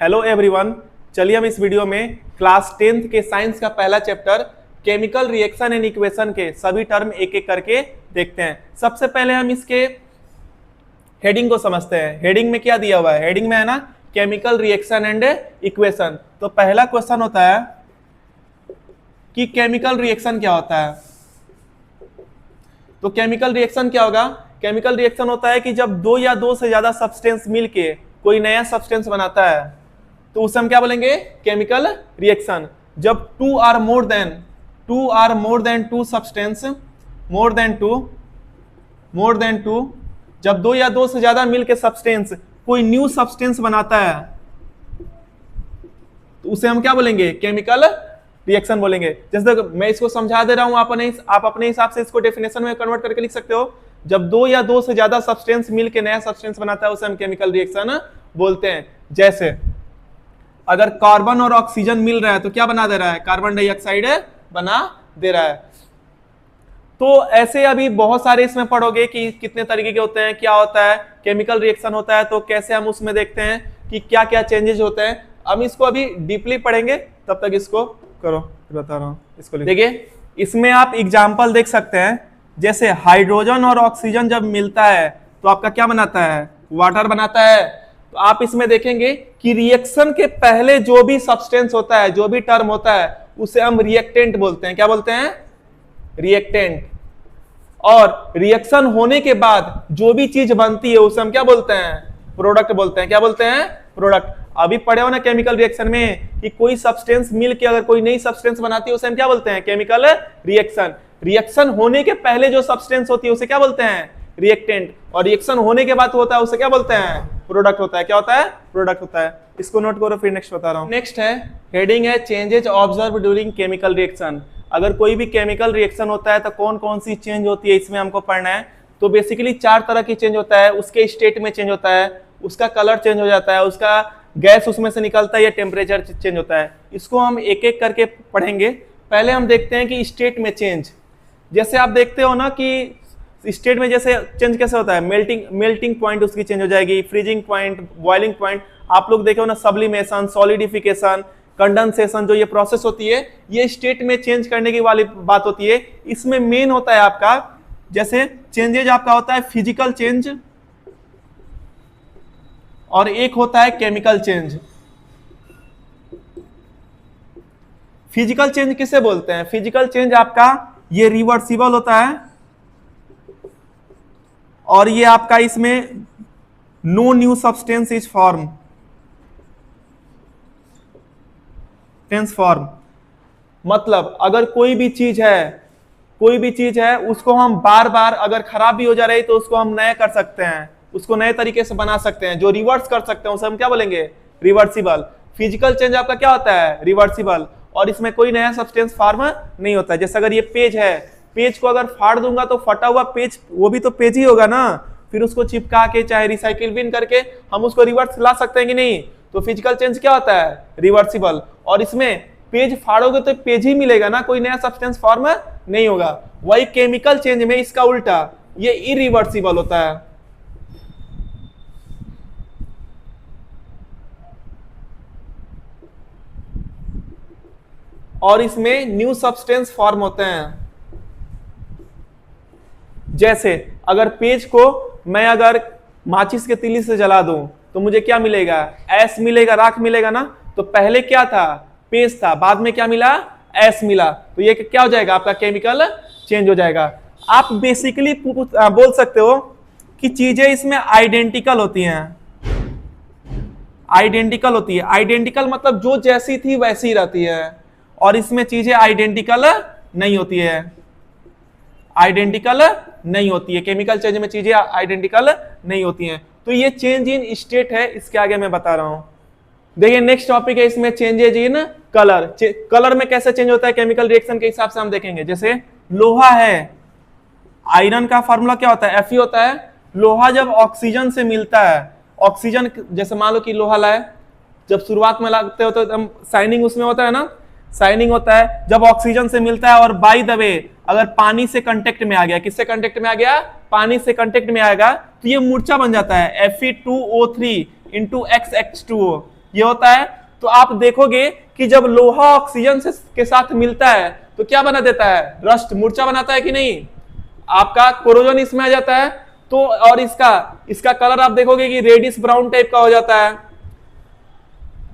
Hello everyone, चलिए हम इस वीडियो में क्लास 10th के साइंस का पहला chapter chemical reaction and equation के सभी टर्म एक एक करके देखते हैं। सबसे पहले हम इसके हेडिंग को समझते हैं। हेडिंग में क्या दिया हुआ है? हेडिंग में है ना केमिकल रिएक्शन एंड इक्वेशन। तो पहला क्वेश्चन होता है कि केमिकल रिएक्शन क्या होता है। तो केमिकल रिएक्शन क्या होगा? केमिकल रिएक्शन होता है कि जब दो या दो से ज्यादा सब्सटेंस मिलके कोई नया सब्सटेंस बनाता है तो उसे हम क्या बोलेंगे? Chemical reaction. जब two or more than two substance, more than two, जब दो या दो से ज्यादा मिलके सब्सटेंस कोई न्यू सब्सटेंस बनाता है तो उसे हम क्या बोलेंगे? केमिकल रिएक्शन बोलेंगे। जैसे मैं इसको समझा दे रहा हूं, आप अपने हिसाब से इसको डेफिनेशन में कन्वर्ट करके लिख सकते हो। जब दो या दो से ज्यादा सब्सटेंस मिलके नया सब्सटेंस बनाता है उसे हम केमिकल रिएक्शन बोलते हैं। जैसे अगर कार्बन और ऑक्सीजन मिल रहा है तो क्या बना दे रहा है? कार्बन डाइऑक्साइड बना दे रहा है। तो ऐसे अभी बहुत सारे इसमें पढ़ोगे कि कितने तरीके के होते हैं, क्या होता है, केमिकल रिएक्शन होता है तो कैसे हम उसमें देखते हैं कि क्या क्या चेंजेस होते हैं। हम इसको अभी डीपली पढ़ेंगे, तब तक इसको करो, बता रहा हूं। इसको देखिए, इसमें आप एग्जाम्पल देख सकते हैं। जैसे हाइड्रोजन और ऑक्सीजन जब मिलता है तो आपका क्या बनाता है? वाटर बनाता है। तो आप इसमें देखेंगे कि रिएक्शन के पहले जो भी सब्सटेंस होता है, जो भी टर्म होता है, उसे हम रिएक्टेंट बोलते हैं। क्या बोलते हैं? रिएक्टेंट। और रिएक्शन होने के बाद जो भी चीज बनती है उसे हम क्या बोलते हैं? प्रोडक्ट बोलते हैं। क्या बोलते हैं? प्रोडक्ट। अभी पढ़े हो ना केमिकल रिएक्शन में कि कोई सब्सटेंस मिलके अगर कोई नई सब्सटेंस बनाती है उसे हम क्या बोलते हैं? Chemical reaction. रिएक्शन होने के पहले जो सब्सटेंस होती है उसे क्या बोलते हैं? रिएक्टेंट। और रिएक्शन होने के बाद होता है उसे क्या बोलते हैं? प्रोडक्ट होता है। क्या होता है? प्रोडक्ट होता है। इसको नोट करो, फिर नेक्स्ट बता रहा हूं। नेक्स्ट है, हेडिंग है changes observe during chemical reaction. अगर कोई भी केमिकल रिएक्शन होता है तो कौन कौन सी चेंज होती है इसमें हमको पढ़ना है। तो बेसिकली 4 तरह की चेंज होता है। उसके स्टेट में चेंज होता है, उसका कलर चेंज हो जाता है, उसका गैस उसमें से निकलता है, या टेम्परेचर चेंज होता है। इसको हम एक एक करके पढ़ेंगे। पहले हम देखते हैं कि स्टेट में चेंज। जैसे आप देखते हो ना कि स्टेट में जैसे चेंज कैसे होता है? मेल्टिंग पॉइंट उसकी चेंज हो जाएगी, फ्रीजिंग पॉइंट, बॉइलिंग पॉइंट। आप लोग देखे हो ना, सब्लिमेशन, सॉलिडिफिकेशन, कंडेंसेशन, जो ये प्रोसेस होती है ये स्टेट में चेंज करने की वाली बात होती है। इसमें मेन होता है आपका, जैसे चेंजेज आपका होता है फिजिकल चेंज और एक होता है केमिकल चेंज। फिजिकल चेंज किसे बोलते हैं? फिजिकल चेंज आपका ये रिवर्सिबल होता है और ये आपका इसमें no new substance is form, transform. मतलब अगर कोई भी चीज है उसको हम बार बार अगर खराब भी हो जा रही तो उसको हम नया कर सकते हैं, उसको नए तरीके से बना सकते हैं, जो रिवर्स कर सकते हैं उसे हम क्या बोलेंगे? रिवर्सिबल। फिजिकल चेंज आपका क्या होता है? रिवर्सिबल। और इसमें कोई नया सब्सटेंस फॉर्म नहीं होता है। जैसे अगर ये पेज है, पेज को अगर फाड़ दूंगा तो फटा हुआ पेज वो भी तो पेज ही होगा ना, फिर उसको चिपका के चाहे रिसाइकिल बिन करके हम उसको रिवर्स ला सकते हैं कि नहीं? तो फिजिकल चेंज क्या होता है? रिवर्सिबल। और इसमें पेज फाड़ोगे तो पेज ही मिलेगा ना, कोई नया सब्सटेंस फॉर्म नहीं होगा। वही केमिकल चेंज में इसका उल्टा, ये इरिवर्सिबल होता है। और इसमें न्यू सब्सटेंस फॉर्म होते हैं। जैसे अगर पेज को मैं अगर माचिस के तीली से जला दूं तो मुझे क्या मिलेगा? ऐश मिलेगा, राख मिलेगा ना। तो पहले क्या था? पेज था, बाद में क्या मिला? ऐश मिला। तो ये क्या हो जाएगा? आपका केमिकल चेंज हो जाएगा। आप बेसिकली बोल सकते हो कि चीजें इसमें आइडेंटिकल होती हैं। आइडेंटिकल होती है। आइडेंटिकल मतलब जो जैसी थी वैसी ही रहती है, और इसमें चीजें आइडेंटिकल नहीं होती है। आइडेंटिकल नहीं होती है, केमिकल चेंज में चीजें आइडेंटिकल नहीं होती हैं। तो ये चेंज इन स्टेट है, इसके आगे मैं बता रहा हूं। देखिए नेक्स्ट टॉपिक है इसमें चेंजेज इन कलर। कलर में कैसे चेंज होता है केमिकल रिएक्शन के हिसाब से हम देखेंगे। जैसे लोहा है, आयरन का फार्मूला क्या होता है? Fe होता है। लोहा जब ऑक्सीजन से मिलता है, ऑक्सीजन जैसे मान लो कि लोहा लाए, जब शुरुआत में लगते हो तो एकदम शाइनिंग उसमें होता है ना, शाइनिंग होता है। जब ऑक्सीजन से मिलता है और बाय द वे अगर पानी से कांटेक्ट में आ गया, किससे कांटेक्ट में आ गया? पानी से कांटेक्ट में आएगा तो ये मूर्छा बन जाता है, Fe2O3 into XX2O। ये होता है। तो आप देखोगे कि जब लोहा ऑक्सीजन से के साथ मिलता है तो क्या बना देता है, रस्ट, मूर्छा बनाता है कि नहीं, आपका कोरोजन इसमें आ जाता है। तो और इसका कलर आप देखोगे कि रेडिश ब्राउन टाइप का हो जाता है,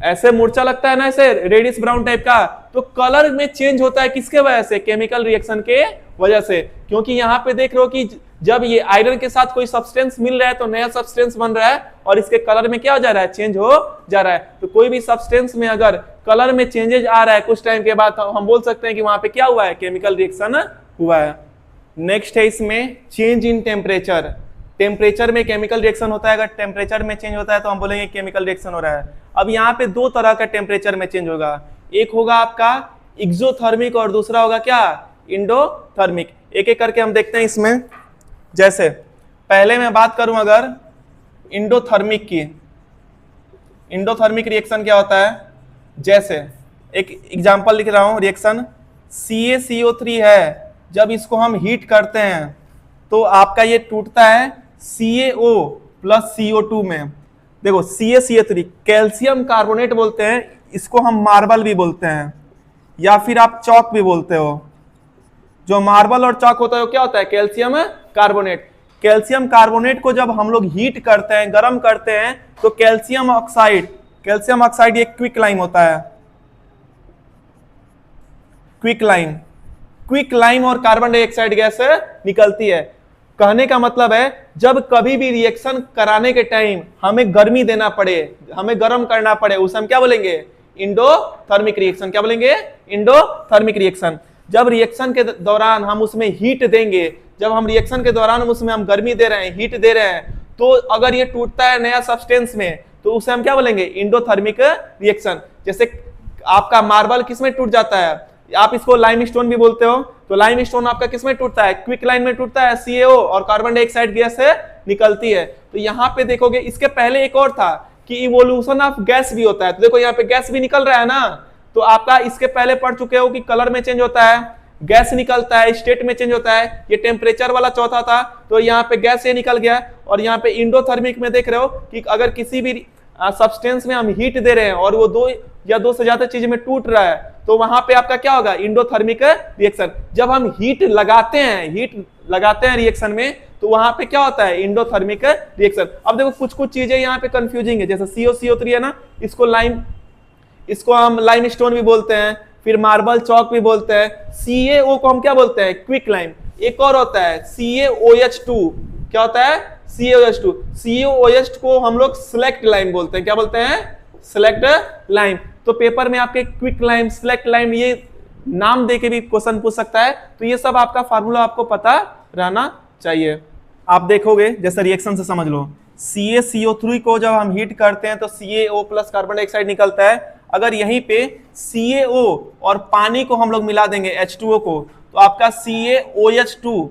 ऐसे मूर्छा लगता है ना, ऐसे रेडिश ब्राउन टाइप का। तो कलर में चेंज होता है किसके वजह से, केमिकल रिएक्शन के वजह से। क्योंकि यहाँ पे देख रहे हो कि जब ये आयरन के साथ कोई सब्सटेंस मिल रहा है तो नया सब्सटेंस बन रहा है और इसके कलर में क्या हो जा रहा है, चेंज हो जा रहा है। तो कोई भी सब्सटेंस में अगर कलर में चेंजेज आ रहा है कुछ टाइम के बाद, तो हम बोल सकते हैं कि वहां पे क्या हुआ है, केमिकल रिएक्शन हुआ है। नेक्स्ट है इसमें चेंज इन टेम्परेचर। टेम्परेचर में केमिकल रिएक्शन होता है, अगर टेम्परेचर में चेंज होता है तो हम बोलेंगे केमिकल रिएक्शन हो रहा है। अब यहाँ पे दो तरह का टेम्परेचर में चेंज होगा, एक होगा आपका एक्सोथर्मिक और दूसरा होगा क्या, इंडोथर्मिक। एक एक करके हम देखते हैं इसमें। जैसे पहले मैं बात करूं अगर इंडोथर्मिक की, इंडोथर्मिक रिएक्शन क्या होता है, जैसे एक एग्जांपल लिख रहा हूं, रिएक्शन CaCO3 है, जब इसको हम हीट करते हैं तो आपका ये टूटता है CaO प्लस CO2 में। देखो CaCO3 कैल्शियम कार्बोनेट बोलते हैं, इसको हम मार्बल भी बोलते हैं या फिर आप चौक भी बोलते हो। जो मार्बल और चौक होता है वो क्या होता है, कैल्शियम कार्बोनेट। कैल्शियम कार्बोनेट को जब हम लोग हीट करते हैं, गर्म करते हैं, तो कैल्शियम ऑक्साइड एक क्विक लाइम होता है, क्विक लाइम और कार्बन डाइऑक्साइड गैस निकलती है। कहने का मतलब है जब कभी भी रिएक्शन कराने के टाइम हमें गर्मी देना पड़े, हमें गर्म करना पड़े, उसे हम क्या बोलेंगे, इंडोथर्मिक रिएक्शन। क्या बोलेंगे, इंडोथर्मिक रिएक्शन। जब रिएक्शन के दौरान हम उसमें हीट देंगे, जब हम रिएक्शन के दौरान उसमें हम गर्मी दे रहे हैं, हीट दे रहे हैं, तो अगर ये टूटता है नया सब्सटेंस में तो उसे हम क्या बोलेंगे, इंडोथर्मिक रिएक्शन। जैसे आपका मार्बल किसमें टूट जाता है, आप इसको लाइमस्टोन भी बोलते हो, तो लाइमस्टोन आपका किसमें टूटता है, क्विक लाइन में टूटता है, CaO और कार्बन डाइऑक्साइड गैस से निकलती है। तो यहाँ पे देखोगे इसके पहले एक और था कि इवोल्यूशन ऑफ गैस भी होता है। तो देखो यहाँ पे गैस भी निकल रहा है ना, तो आपका इसके पहले पढ़ चुके हो कि कलर में चेंज होता है, गैस निकलता है, स्टेट में चेंज होता है। ये टेम्परेचर वाला चौथा था, तो यहाँ पे गैस ये निकल गया। और यहाँ पे इंडोथर्मिक में देख रहे हो कि अगर किसी भी सब्सटेंस में हम हीट दे रहे हैं और वो दो या दो से ज्यादा चीज में टूट रहा है, तो वहां पे आपका क्या होगा, इंडोथर्मिक रिएक्शन। जब हम हीट लगाते हैं रिएक्शन में, तो वहां पे क्या होता है, इंडोथर्मिक रिएक्शन। अब देखो कुछ चीजें यहाँ पे कंफ्यूजिंग है, जैसे CaCO3 है ना, इसको हम लाइमस्टोन भी बोलते हैं, फिर मार्बल चौक भी बोलते हैं। CaO को हम क्या बोलते हैं, क्विक लाइम। एक और होता है CaOH2, क्या होता है, CaOH2। CaOH को हम लोग सिलेक्ट लाइम बोलते हैं, क्या बोलते हैं, सिलेक्ट लाइम। तो पेपर में आपके क्विक लाइम, सिलेक्ट लाइम, ये नाम देके भी क्वेश्चन पूछ सकता है। तो ये सब आपका फार्मूला आपको पता रहना चाहिए। आप देखोगे जैसे रिएक्शन से समझ लो, CaCO3 को जब हम हीट करते हैं तो CaO प्लस कार्बन डाइऑक्साइड निकलता है। अगर यहीं पे CaO और पानी को हम लोग मिला देंगे H2O को, तो आपका CaOH2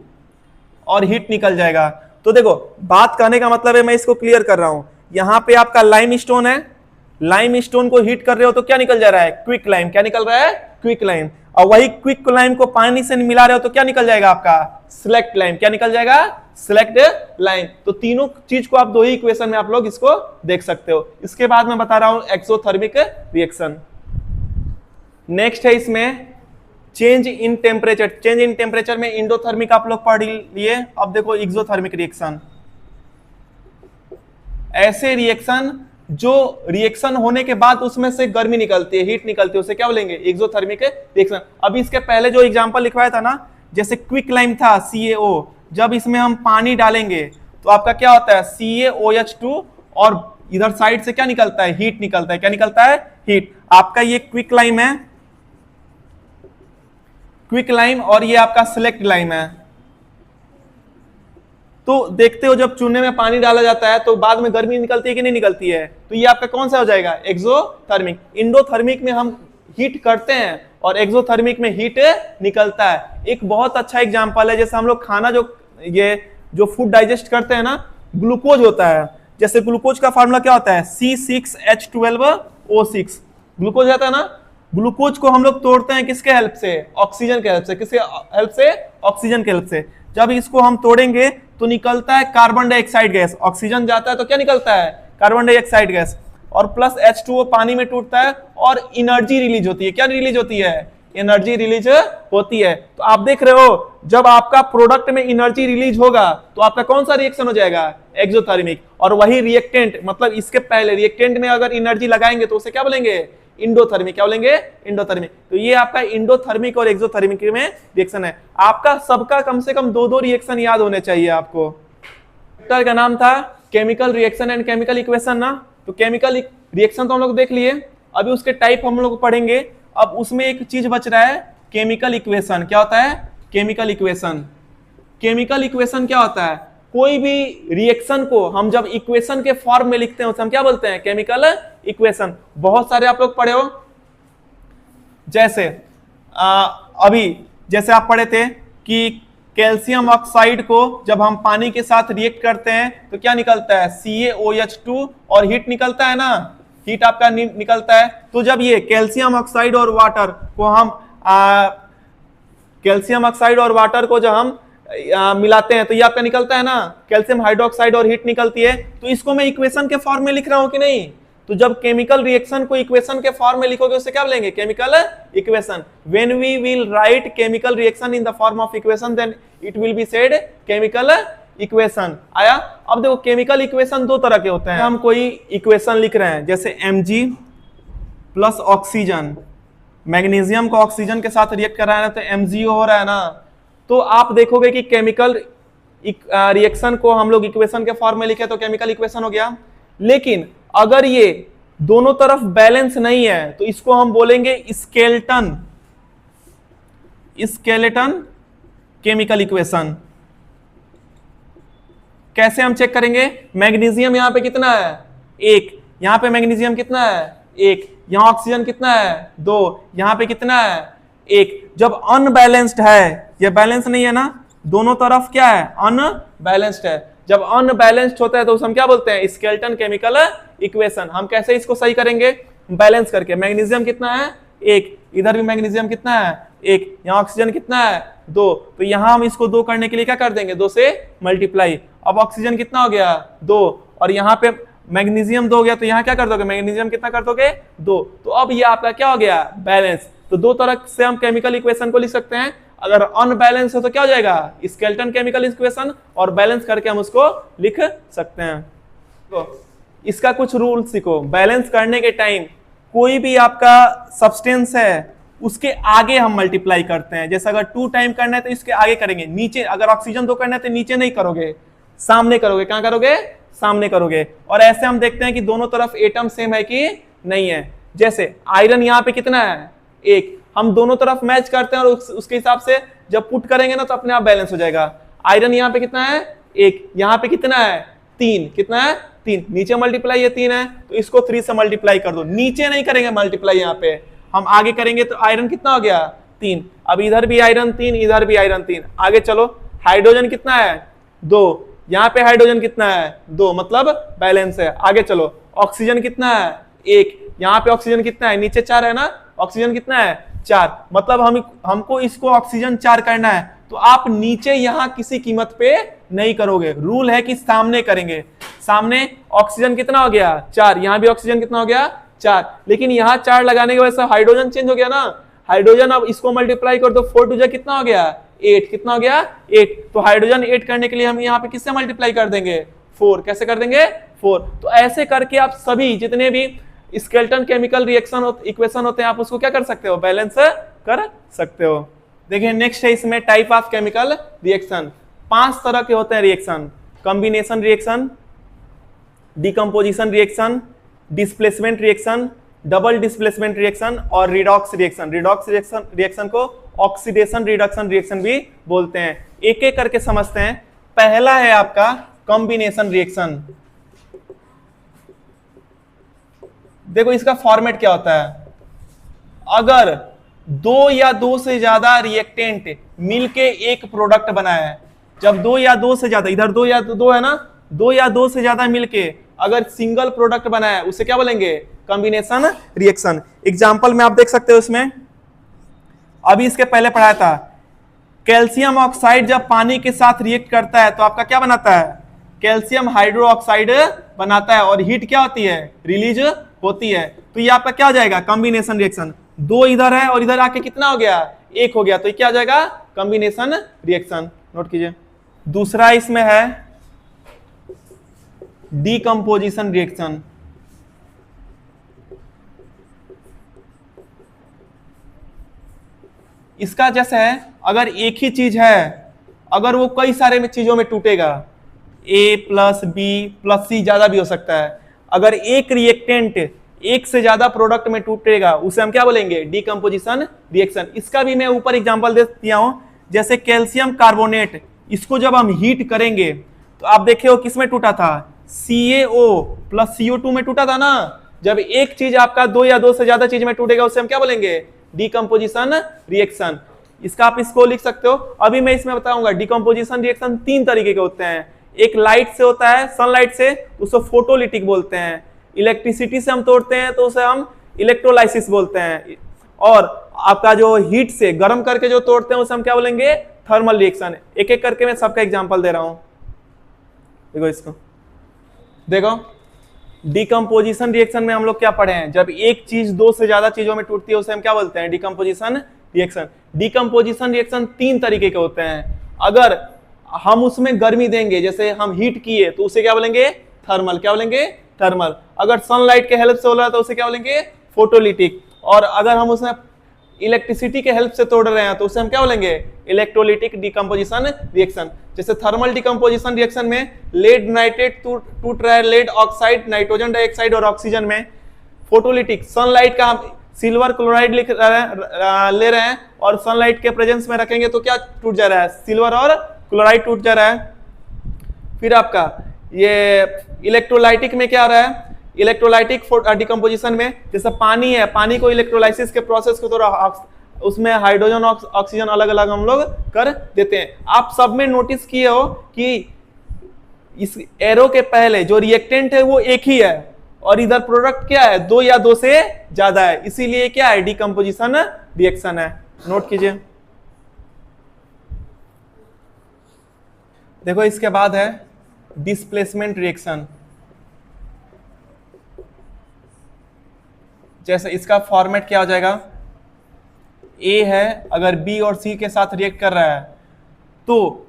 और हीट निकल जाएगा। तो देखो बात करने का मतलब है, मैं इसको क्लियर कर रहा हूं। यहाँ पे आपका लाइमस्टोन है, लाइमस्टोन को हीट कर रहे हो तो क्या निकल जा रहा है, क्विक लाइम। क्या निकल रहा है, क्विक लाइम। और वही क्विक लाइम को पानी से मिला रहे हो तो क्या निकल जाएगा आपका, सिलेक्ट लाइम। क्या निकल जाएगा, सिलेक्ट लाइम। तो तीनों चीज को आप दो ही इक्वेशन में आप लोग इसको देख सकते हो। इसके बाद मैं बता रहा हूं एक्सोथर्मिक रिएक्शन। नेक्स्ट है इसमें change in temperature. Change in temperature में इंडोथर्मिक आप लोग पढ़ लिए। अब देखो एक्सोथर्मिक रिएक्शन, ऐसे रिएक्शन जो रिएक्शन होने के बाद उसमें से गर्मी निकलती है, हीट निकलती है, उसे क्या बोलेंगे, एक्सोथर्मिक रिएक्शन। अभी इसके पहले जो एग्जांपल लिखवाया था ना, जैसे क्विक लाइम था CaO, जब इसमें हम पानी डालेंगे तो आपका क्या होता है, CaOH2 और इधर साइड से क्या निकलता है, हीट निकलता है। क्या निकलता है, हीट। आपका ये क्विक लाइम है, क्विक लाइम, और ये आपका सिलेक्ट लाइम है। तो देखते हो जब चूने में पानी डाला जाता है तो बाद में गर्मी निकलती है कि नहीं निकलती है, तो ये आपका कौन सा हो जाएगा, एक्सोथर्मिक। इंडोथर्मिक में हम हीट करते हैं और एक्सोथर्मिक में हीट निकलता है। एक बहुत अच्छा एग्जांपल है, जैसे हम लोग खाना जो फूड डाइजेस्ट करते हैं ना, ग्लूकोज होता है। जैसे ग्लूकोज का फार्मूला क्या होता है, C6H12O6। ग्लूकोज आता है ना, ग्लूकोज को हम लोग तोड़ते हैं किसके हेल्प से, ऑक्सीजन के हेल्प से। किसके हेल्प से, ऑक्सीजन के हेल्प से। जब इसको हम तोड़ेंगे तो निकलता है कार्बन डाइऑक्साइड गैस। ऑक्सीजन जाता है तो क्या निकलता है, कार्बन डाइऑक्साइड गैस। और प्लस H2O पानी में टूटता है और एनर्जी रिलीज होती है। क्या रिलीज होती है? एनर्जी रिलीज होती है। तो आप देख रहे हो जब आपका प्रोडक्ट में एनर्जी रिलीज होगा तो आपका कौन सा रिएक्शन हो जाएगा? एक्सोथर्मिक। और वही रिएक्टेंट, मतलब इसके पहले रिएक्टेंट में अगर एनर्जी लगाएंगे तो उसे क्या बोलेंगे? इंडोथर्मिक। क्या बोलेंगे? इंडोथर्मिक। तो ये आपका इंडोथर्मिक और एक्सोथर्मिक में रिएक्शन है। आपका सबका कम से कम 2-2 रिएक्शन याद होने चाहिए आपको। चैप्टर का नाम था chemical reaction and chemical equation ना। तो केमिकल रिएक्शन तो हम लोग देख लिए, अभी उसके टाइप हम लोग पढ़ेंगे। अब उसमें एक चीज बच रहा है, केमिकल इक्वेशन। क्या होता है? Chemical equation. केमिकल इक्वेशन क्या होता है? कोई भी रिएक्शन को हम जब इक्वेशन के फॉर्म में लिखते हैं उसे हम क्या बोलते हैं? Chemical equation. बहुत सारे आप लोग पढ़े हो, जैसे अभी जैसे आप पढ़े थे कि कैल्शियम ऑक्साइड को जब हम पानी के साथ रिएक्ट करते हैं तो क्या निकलता है? CaOH2 और हीट निकलता है ना, हीट आपका निकलता है। तो जब ये कैल्शियम ऑक्साइड और वाटर को हम कैल्शियम ऑक्साइड और वाटर को जब हम मिलाते हैं तो ये आपका निकलता है ना, कैल्शियम हाइड्रोक्साइड और हीट निकलती है। तो इसको मैं इक्वेशन के फॉर्म में लिख रहा हूं कि नहीं? तो जब केमिकल रिएक्शन को इक्वेशन के फॉर्म में लिखोगे उसे क्या बोलेंगे? Chemical equation. When we will write chemical reaction in the form of equation then it will be said chemical equation. आया? अब देखो केमिकल इक्वेशन दो तरह के होते हैं। हम कोई इक्वेशन लिख रहे हैं जैसे Mg प्लस ऑक्सीजन, मैग्नीशियम को ऑक्सीजन के साथ रिएक्ट कर रहा है ना तो MgO हो रहा है ना। तो आप देखोगे कि केमिकल रिएक्शन को हम लोग इक्वेशन के फॉर्म में लिखे तो केमिकल इक्वेशन हो गया। लेकिन अगर ये दोनों तरफ बैलेंस नहीं है तो इसको हम बोलेंगे स्केलेटन, स्केलेटन केमिकल इक्वेशन। कैसे हम चेक करेंगे? मैग्नीशियम यहां पे कितना है? 1। यहां पे मैग्नीशियम कितना है? 1। यहां ऑक्सीजन कितना है? 2। यहां पे कितना है? 1। जब अनबैलेंस्ड है, ये बैलेंस नहीं है ना, दोनों तरफ क्या है? अनबैलेंस्ड है। जब अनबैलेंस्ड होता है तो हम क्या बोलते हैं? Skeleton chemical equation. हम कैसे इसको सही करेंगे? बैलेंस करके। मैग्नीशियम कितना है? 1। इधर भी मैग्नीशियम कितना है? 1। यहाँ ऑक्सीजन कितना है? 2। तो यहाँ हम इसको 2 करने के लिए क्या कर देंगे? 2 से मल्टीप्लाई। अब ऑक्सीजन कितना हो गया? 2। और यहाँ पे मैग्नीशियम 2 हो गया तो यहाँ क्या कर दोगे? मैग्नीशियम कितना कर दोगे? 2। तो अब ये आपका क्या हो गया? बैलेंस। तो 2 तरह से हम केमिकल इक्वेशन को लिख सकते हैं। अगर अनबैलेंस हो तो क्या हो जाएगा? Skeleton chemical equation. और बैलेंस करके हम उसको लिख सकते हैं। तो इसका कुछ रूल सीखो। बैलेंस करने के टाइम कोई भी आपका सब्सटेंस है उसके आगे हम मल्टीप्लाई करते हैं। जैसे अगर 2 टाइम करना है तो इसके आगे करेंगे, नीचे। अगर ऑक्सीजन 2 करना है तो नीचे नहीं करोगे, सामने करोगे। कहां करोगे? सामने करोगे। और ऐसे हम देखते हैं कि दोनों तरफ एटम सेम है कि नहीं है। जैसे आयरन यहाँ पे कितना है? 1। हम दोनों तरफ मैच करते हैं और उसके हिसाब से जब पुट करेंगे ना तो अपने आप बैलेंस हो जाएगा। आयरन यहाँ पे कितना है? 1। यहाँ पे कितना है? 3। कितना है? 3। नीचे मल्टीप्लाई ये 3 है तो इसको 3 से मल्टीप्लाई कर दो। नीचे नहीं करेंगे मल्टीप्लाई, यहाँ पे हम आगे करेंगे। तो आयरन कितना हो गया? 3। अब इधर भी आयरन 3, इधर भी आयरन 3। आगे चलो। हाइड्रोजन कितना है? 2। यहाँ पे हाइड्रोजन कितना है? 2, मतलब बैलेंस है। आगे चलो। ऑक्सीजन कितना है? 1। यहाँ पे ऑक्सीजन कितना है? नीचे 4 है ना, ऑक्सीजन कितना है? 4। मतलब हमको इसको ऑक्सीजन 4 करना है तो आप नीचे यहां किसी कीमत पे नहीं करोगे। रूल है कि सामने करेंगे। सामने ऑक्सीजन कितना हो गया? 4। यहां भी ऑक्सीजन कितना हो गया? 4। लेकिन यहां 4 लगाने की वजह से हाइड्रोजन चेंज हो गया ना। हाइड्रोजन अब इसको मल्टीप्लाई कर दो, 4 2 कितना हो गया? 8। कितना हो गया? 8। तो हाइड्रोजन 8 करने के लिए हम यहाँ पे किससे मल्टीप्लाई कर देंगे? 4। कैसे कर देंगे? 4। तो ऐसे करके आप सभी जितने भी स्केलेटन केमिकल रिएक्शन इक्वेशन होते हैं आप उसको क्या कर सकते हो? बैलेंस कर सकते हो। देखिए नेक्स्ट है इसमें टाइप ऑफ केमिकल रिएक्शन। 5 तरह के होते हैं reaction. Combination reaction, decomposition reaction, displacement reaction, double displacement reaction और रिडॉक्स रिएक्शन। रिडॉक्स रिएक्शन को ऑक्सीडेशन रिडक्शन रिएक्शन भी बोलते हैं। एक एक करके समझते हैं। पहला है आपका कॉम्बिनेशन रिएक्शन। देखो इसका फॉर्मेट क्या होता है। अगर 2 या 2 से ज्यादा रिएक्टेंट मिलके एक प्रोडक्ट बनाया है, जब 2 या 2 से ज्यादा, इधर 2 या 2 है ना, 2 या 2 से ज्यादा मिलके अगर सिंगल प्रोडक्ट बनाया है उसे क्या बोलेंगे? Combination reaction. एग्जांपल में आप देख सकते हो इसमें, अभी इसके पहले पढ़ाया था। कैल्शियम ऑक्साइड जब पानी के साथ रिएक्ट करता है तो आपका क्या बनाता है? कैल्शियम हाइड्रोक्साइड बनाता है और हीट क्या होती है, रिलीज होती है। तो ये आपका क्या हो जाएगा, कॉम्बिनेशन रिएक्शन। दो इधर है और इधर आके कितना हो गया, एक हो गया, तो ये क्या हो जाएगा, कॉम्बिनेशन रिएक्शन। नोट कीजिए। दूसरा इसमें है डीकंपोजिशन रिएक्शन। इसका जैसे है, अगर एक ही चीज है, अगर वो कई सारे चीजों में टूटेगा, A प्लस बी प्लस सी ज्यादा भी हो सकता है, अगर एक रिएक्टेंट एक से ज्यादा प्रोडक्ट में टूटेगा उसे हम क्या बोलेंगे, डीकंपोजिशन रिएक्शन। इसका भी मैं ऊपर एग्जांपल दे दिया हूं, जैसे कैल्शियम कार्बोनेट, इसको जब हम हीट करेंगे तो आप देखे हो किस में टूटा था, CaO प्लस CO2 में टूटा था ना। जब एक चीज आपका दो या दो से ज्यादा चीज में टूटेगा उसे हम क्या बोलेंगे, डीकंपोजिशन रिएक्शन। इसका आप इसको लिख सकते हो। अभी मैं इसमें बताऊंगा डीकंपोजिशन रिएक्शन तीन तरीके के होते हैं। एक लाइट से होता है, सनलाइट से, उसे फोटोलिटिक बोलते हैं। इलेक्ट्रिसिटी से हम तोड़ते हैं तो उसे हम इलेक्ट्रोलाइसिस बोलते हैं। और आपका जो हीट से गर्म करके जो तोड़ते हैं उसे हम क्या बोलेंगे, थर्मल रिएक्शन। एक एक करके मैं सबका एग्जांपल दे रहा हूं। देखो इसको, देखो डीकंपोजिशन रिएक्शन में हम लोग क्या पढ़े हैं, जब एक चीज दो से ज्यादा चीजों में टूटती है उसे हम क्या बोलते हैं, डीकंपोजिशन रिएक्शन। डीकंपोजिशन रिएक्शन तीन तरीके के होते हैं। अगर हम उसमें गर्मी देंगे, जैसे हम हीट किए, तो उसे क्या बोलेंगे, थर्मल। क्या बोलेंगे, थर्मल। अगर सनलाइट के हेल्प से हो रहा है तो उसे क्या बोलेंगे, फोटोलिटिक। और अगर हम उसमें इलेक्ट्रिसिटी के हेल्प से तोड़ रहे हैं तो उसे हम क्या बोलेंगे, इलेक्ट्रोलिटिक डीकंपोजिशन रिएक्शन। जैसे थर्मल डीकंपोजिशन रिएक्शन में लेड नाइट्रेट टूट रहा है लेड ऑक्साइड, नाइट्रोजन डाइऑक्साइड और ऑक्सीजन में। फोटोलिटिक, सनलाइट का हम सिल्वर क्लोराइड ले रहे हैं और सनलाइट के प्रेजेंस में रखेंगे तो क्या टूट जा रहा है, सिल्वर और क्लोराइड टूट जा रहा है। फिर आपका ये इलेक्ट्रोलाइटिक में क्या हो रहा है, इलेक्ट्रोलाइटिक डिकम्पोजिशन में जैसे पानी है, पानी को इलेक्ट्रोलाइसिस के प्रोसेस को तो उसमें हाइड्रोजन ऑक्सीजन अलग अलग हम लोग कर देते हैं। आप सब में नोटिस किए हो कि इस एरो के पहले जो रिएक्टेंट है वो एक ही है और इधर प्रोडक्ट क्या है, दो या दो से ज्यादा है, इसीलिए क्या है, डीकंपोजिशन रिएक्शन है। नोट कीजिए। देखो इसके बाद है डिस्प्लेसमेंट रिएक्शन। जैसे इसका फॉर्मेट क्या हो जाएगा, ए है, अगर बी और सी के साथ रिएक्ट कर रहा है तो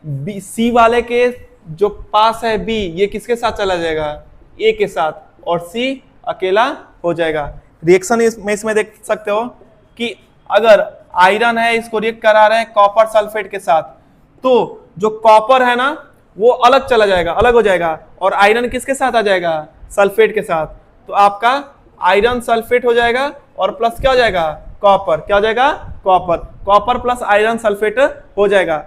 सी वाले के जो पास है बी, ये किसके साथ चला जाएगा, ए के साथ, और सी अकेला हो जाएगा। रिएक्शन इसमें देख सकते हो कि अगर आयरन है, इसको रिएक्ट करा रहे हैं कॉपर सल्फेट के साथ, तो जो कॉपर है ना वो अलग चला जाएगा, अलग हो जाएगा, और आयरन किसके साथ आ जाएगा, सल्फेट के साथ। तो आपका आयरन सल्फेट हो जाएगा और प्लस क्या हो जाएगा, कॉपर। क्या हो जाएगा, copper. Copper plus iron sulphate हो जाएगा।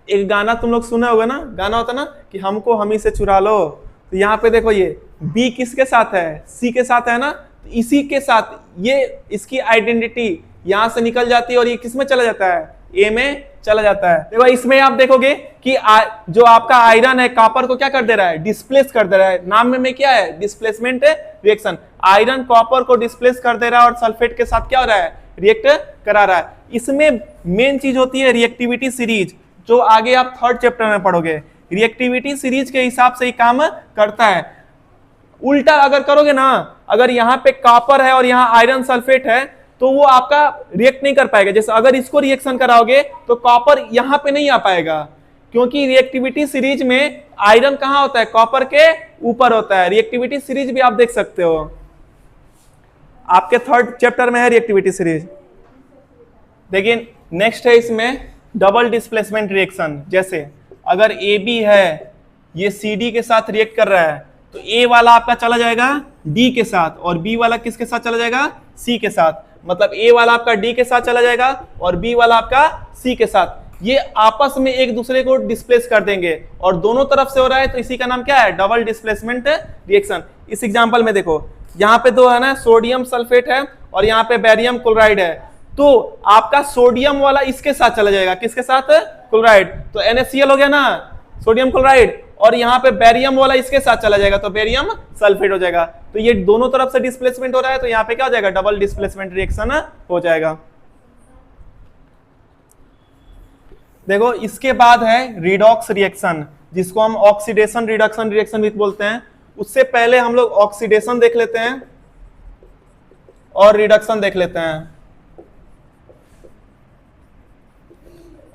एक गाना तुम लोग सुने होगा ना, गाना होता ना कि हमको हम ही से चुरा लो। तो यहाँ पे देखो ये बी किसके साथ है, सी के साथ है ना, तो इसी के साथ ये इसकी आइडेंटिटी यहां से निकल जाती है और ये किस में चला जाता है, ए में चला जाता है। देखो इसमें आप देखोगे कि जो आपका आयरन है कॉपर को क्या कर दे रहा है, डिस्प्लेस कर दे रहा है। नाम में क्या है, डिस्प्लेसमेंट रिएक्शन। आयरन कॉपर को डिस्प्लेस कर दे रहा है और सल्फेट के साथ क्या हो रहा है, रिएक्ट करा रहा है। इसमें मेन चीज होती है रिएक्टिविटी सीरीज, जो आगे आप थर्ड चैप्टर में पढ़ोगे। रिएक्टिविटी सीरीज के हिसाब से ही काम करता है। उल्टा अगर करोगे ना, अगर यहाँ पे कॉपर है और यहाँ आयरन सल्फेट है तो वो आपका रिएक्ट नहीं कर पाएगा। जैसे अगर इसको रिएक्शन कराओगे तो कॉपर यहाँ पे नहीं आ पाएगा, क्योंकि रिएक्टिविटी सीरीज में आयरन कहाँ होता है, कॉपर के ऊपर होता है। रिएक्टिविटी सीरीज भी आप देख सकते हो, आपके थर्ड चैप्टर में है रिएक्टिविटी सीरीज। लेकिन नेक्स्ट है इसमें डबल डिस्प्लेसमेंट रिएक्शन। जैसे अगर ए बी है, ये सी डी के साथ रिएक्ट कर रहा है, तो ए वाला आपका चला जाएगा डी के साथ और बी वाला किसके साथ चला जाएगा, सी के साथ। मतलब ए वाला आपका डी के साथ चला जाएगा और बी वाला आपका सी के साथ। ये आपस में एक दूसरे को डिस्प्लेस कर देंगे और दोनों तरफ से हो रहा है, तो इसी का नाम क्या है, डबल डिस्प्लेसमेंट रिएक्शन। इस एग्जांपल में देखो, यहाँ पे दो है ना, सोडियम सल्फेट है और यहाँ पे बेरियम क्लोराइड है, तो आपका सोडियम वाला इसके साथ चला जाएगा, किसके साथ, क्लोराइड। तो NaCl हो गया ना, सोडियम क्लोराइड, और यहाँ पे बेरियम वाला इसके साथ चला जाएगा तो बेरियम सल्फेट हो जाएगा। तो ये दोनों तरफ से डिस्प्लेसमेंट हो रहा है, तो यहाँ पे क्या हो जाएगा, डबल डिस्प्लेसमेंट रिएक्शन हो जाएगा। देखो इसके बाद है रिडॉक्स रिएक्शन। जिसको हम ऑक्सीडेशन रिडक्शन रिएक्शन भी बोलते हैं। उससे पहले हम लोग ऑक्सीडेशन देख लेते हैं और रिडक्शन देख लेते हैं।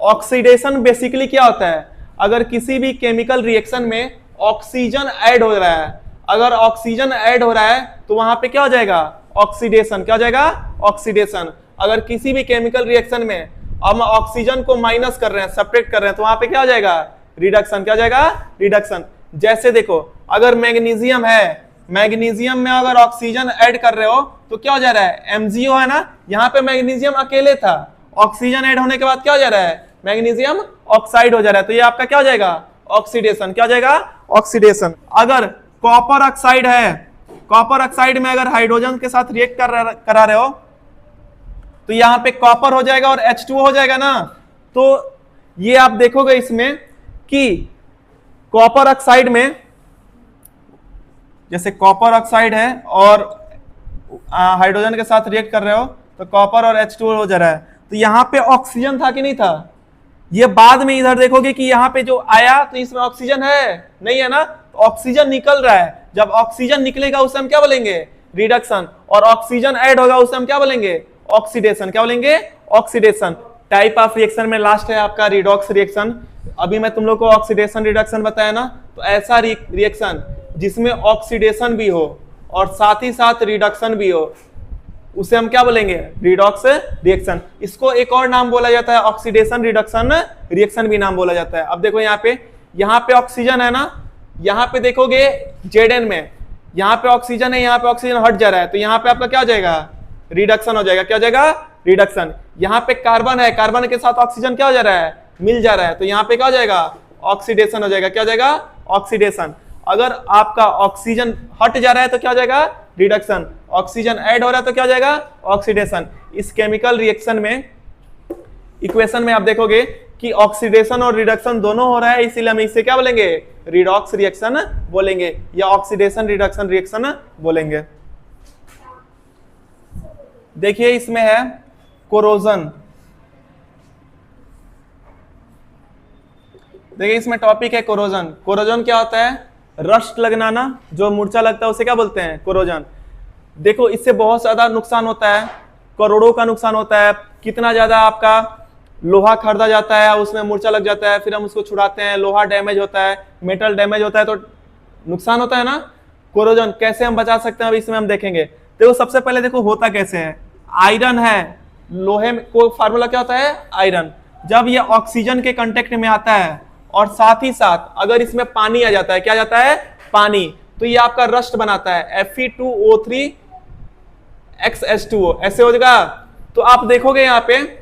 ऑक्सीडेशन बेसिकली क्या होता है, अगर किसी भी केमिकल रिएक्शन में ऑक्सीजन ऐड हो रहा है, अगर ऑक्सीजन ऐड हो रहा है तो वहां पे क्या हो जाएगा, ऑक्सीडेशन। क्या हो जाएगा, ऑक्सीडेशन। अगर किसी भी केमिकल रिएक्शन में हम ऑक्सीजन को माइनस कर रहे हैं, सेपरेट कर रहे हैं, तो वहां पे क्या हो जाएगा, रिडक्शन। क्या हो जाएगा, रिडक्शन। जैसे देखो, अगर मैग्नीशियम है, मैग्नीशियम में अगर ऑक्सीजन ऐड कर रहे हो तो क्या हो जा रहा है, MgO है ना, यहाँ पे मैग्नीशियम अकेले था, ऑक्सीजन ऐड होने के बाद क्या हो जा रहा है, मैग्नीशियम ऑक्साइड हो जा रहा है, तो ये आपका क्या हो जाएगा, ऑक्सीडेशन। क्या हो जाएगा, ऑक्सीडेशन। अगर कॉपर ऑक्साइड है, कॉपर ऑक्साइड में अगर हाइड्रोजन के साथ रिएक्ट करा रहे हो तो यहां पे कॉपर हो जाएगा और H2O हो जाएगा ना। तो ये आप देखोगे इसमें कि कॉपर ऑक्साइड में, जैसे कॉपर ऑक्साइड है और हाइड्रोजन के साथ रिएक्ट कर रहे हो तो कॉपर और H2O हो जा रहा है, तो यहां पे ऑक्सीजन था कि नहीं था, ये बाद में इधर देखोगे कि यहां पे जो आया तो इसमें ऑक्सीजन है, नहीं है ना, तो ऑक्सीजन निकल रहा है। जब ऑक्सीजन निकलेगा उसे हम क्या बोलेंगे, रिडक्शन, और ऑक्सीजन ऐड होगा उसे हम क्या बोलेंगे, ऑक्सीडेशन। क्या बोलेंगे, ऑक्सीडेशन। टाइप ऑफ रिएक्शन में लास्ट है आपका रिडॉक्स रिएक्शन। अभी मैं तुम लोग को ऑक्सीडेशन रिडक्शन बताया ना, तो ऐसा रिएक्शन जिसमें ऑक्सीडेशन भी हो और साथ ही साथ रिडक्शन भी हो, उसे हम क्या बोलेंगे, रिडॉक्स रिएक्शन। इसको एक और नाम बोला जाता है, ऑक्सीडेशन रिडक्शन रिएक्शन भी नाम बोला जाता है। अब देखो यहाँ पे ऑक्सीजन है ना, यहाँ पे देखोगे Zn में, यहाँ पे ऑक्सीजन है, यहाँ पे ऑक्सीजन हट जा रहा है, तो यहाँ पे आपका क्या हो जाएगा, रिडक्शन हो जाएगा। क्या हो जाएगा, रिडक्शन। यहाँ पे कार्बन है, कार्बन के साथ ऑक्सीजन क्या हो जा रहा है, मिल जा रहा है, तो यहाँ पे क्या हो जाएगा, ऑक्सीडेशन हो जाएगा। क्या हो जाएगा, ऑक्सीडेशन। अगर आपका ऑक्सीजन हट जा रहा है तो क्या हो जाएगा, रिडक्शन। ऑक्सीजन ऐड हो रहा है तो क्या हो जाएगा, ऑक्सीडेशन। इस केमिकल रिएक्शन में, इक्वेशन में आप देखोगे कि ऑक्सीडेशन और रिडक्शन दोनों हो रहा है, इसीलिए हम इसे क्या बोलेंगे, रिडॉक्स रिएक्शन बोलेंगे या ऑक्सीडेशन रिडक्शन रिएक्शन बोलेंगे। देखिए इसमें है कोरोजन। देखिए इसमें टॉपिक है कोरोजन। कोरोजन क्या होता है, रस्ट लगना ना, जो मूर्छा लगता है उसे क्या बोलते हैं, कोरोजन। देखो इससे बहुत ज्यादा नुकसान होता है, करोड़ों का नुकसान होता है। कितना ज्यादा आपका लोहा खरीदा जाता है, उसमें मूर्छा लग जाता है, फिर हम उसको छुड़ाते हैं, लोहा डैमेज होता है, मेटल डैमेज होता है, तो नुकसान होता है ना। कोरोजन कैसे हम बचा सकते हैं, अब इसमें हम देखेंगे। देखो सबसे पहले देखो होता कैसे है, आयरन है, लोहे को फार्मूला क्या होता है, आयरन। जब ये ऑक्सीजन के कांटेक्ट में आता है और साथ ही साथ अगर इसमें पानी आ जाता है, क्या जाता है, पानी, तो ये आपका रस्ट बनाता है, Fe2O3XH2O, ऐसे हो जाएगा। तो आप देखोगे यहाँ पे,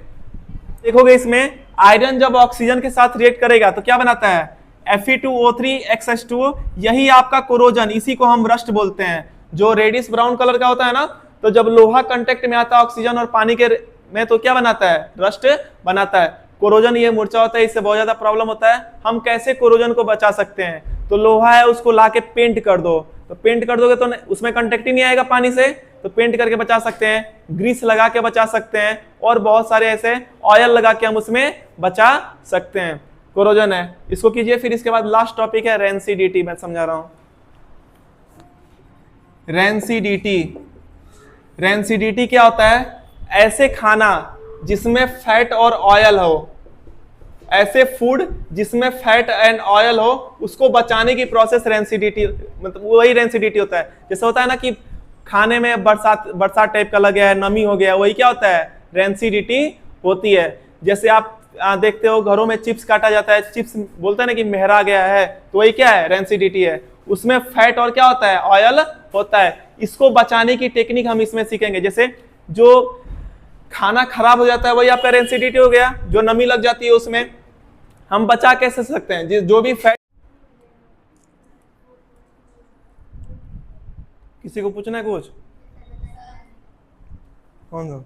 देखोगे इसमें आयरन जब ऑक्सीजन के साथ रिएक्ट करेगा तो क्या बनाता है, Fe2O3XH2O, यही आपका कोरोजन, इसी को हम रस्ट बोलते हैं, जो रेडिश ब्राउन कलर का होता है ना। तो जब लोहा कांटेक्ट में आता है ऑक्सीजन और पानी के में, तो क्या बनाता है, रस्ट बनाता है। कोरोजन ये मूर्छा होता है, इससे बहुत ज्यादा प्रॉब्लम होता है। हम कैसे कोरोजन को बचा सकते हैं, तो लोहा है उसको लाके पेंट कर दो, तो पेंट कर दोगे तो उसमें कांटेक्ट ही नहीं आएगा पानी से, तो पेंट करके बचा सकते हैं, ग्रीस लगा के बचा सकते हैं, और बहुत सारे ऐसे ऑयल लगा के हम उसमें बचा सकते हैं। कोरोजन है, इसको कीजिए। फिर इसके बाद लास्ट टॉपिक है रेंसिडिटी, मैं समझा रहा हूं। रेंसिडिटी, रेंसिडिटी क्या होता है, ऐसे खाना जिसमें फैट और ऑयल हो, ऐसे फूड जिसमें फैट एंड ऑयल हो, उसको बचाने की प्रोसेस रेंसिडिटी, मतलब वही रेंसिडिटी होता है। जैसे होता है ना कि खाने में बरसात टाइप का लग गया है, नमी हो गया, वही क्या होता है, रेंसिडिटी होती है। जैसे आप देखते हो घरों में चिप्स काटा जाता है, चिप्स बोलते हैं ना कि मेहरा गया है, तो वही क्या है, रेंसिडिटी है। उसमें फैट और क्या होता है, ऑयल होता है। इसको बचाने की टेक्निक हम इसमें सीखेंगे। जैसे जो खाना खराब हो जाता है वही आपका रेंसिडिटी हो गया, जो नमी लग जाती है उसमें हम बचा कैसे सकते हैं, जो भी फैट। किसी को पूछना है कुछ, कौन सा?